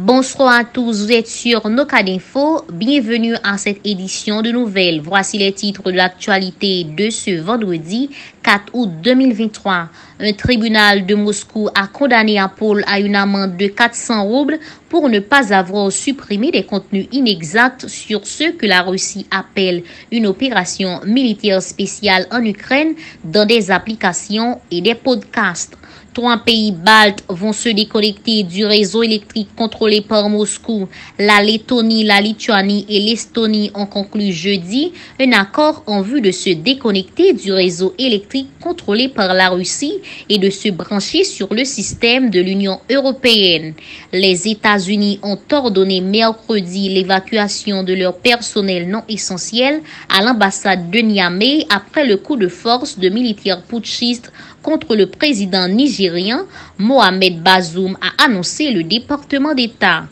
Bonsoir à tous, vous êtes sur Noka d'Info. Bienvenue à cette édition de nouvelles. Voici les titres de l'actualité de ce vendredi 4 août 2023. Un tribunal de Moscou a condamné Apple à une amende de 400 roubles pour ne pas avoir supprimé des contenus inexacts sur ce que la Russie appelle une opération militaire spéciale en Ukraine dans des applications et des podcasts. 3 pays baltes vont se déconnecter du réseau électrique contrôlé par Moscou. La Lettonie, la Lituanie et l'Estonie ont conclu jeudi un accord en vue de se déconnecter du réseau électrique contrôlé par la Russie et de se brancher sur le système de l'Union européenne. Les États-Unis ont ordonné mercredi l'évacuation de leur personnel non essentiel à l'ambassade de Niamey après le coup de force de militaires putschistes contre le président nigérien. Mohamed Bazoum a annoncé le département d'État.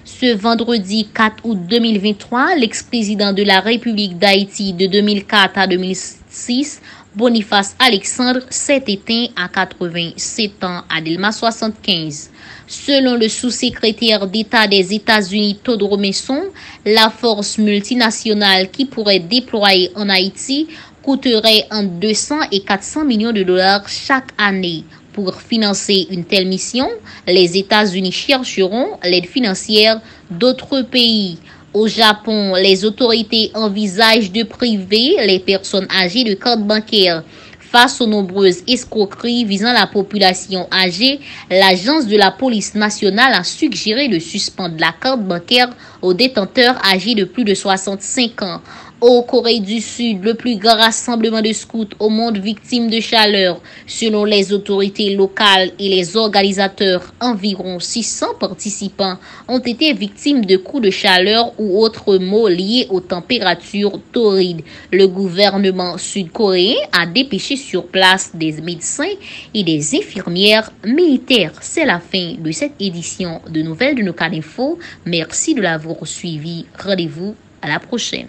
Ce vendredi 4 août 2023, l'ex-président de la République d'Haïti de 2004 à 2006, Boniface Alexandre, s'est éteint à 87 ans à Delma 75. Selon le sous-secrétaire d'État des États-Unis Todd Robinson, la force multinationale qui pourrait déployer en Haïti coûterait entre 200 et 400 millions de dollars chaque année. Pour financer une telle mission, les États-Unis chercheront l'aide financière d'autres pays. Au Japon, les autorités envisagent de priver les personnes âgées de cartes bancaires. Face aux nombreuses escroqueries visant la population âgée, l'agence de la police nationale a suggéré de suspendre la carte bancaire aux détenteurs âgés de plus de 65 ans. Au Corée du Sud, le plus grand rassemblement de scouts au monde victime de chaleur. Selon les autorités locales et les organisateurs, environ 600 participants ont été victimes de coups de chaleur ou autres maux liés aux températures torrides. Le gouvernement sud-coréen a dépêché sur place des médecins et des infirmières militaires. C'est la fin de cette édition de Nouvelles de Noka d'Info. Merci de l'avoir suivi. Rendez-vous à la prochaine.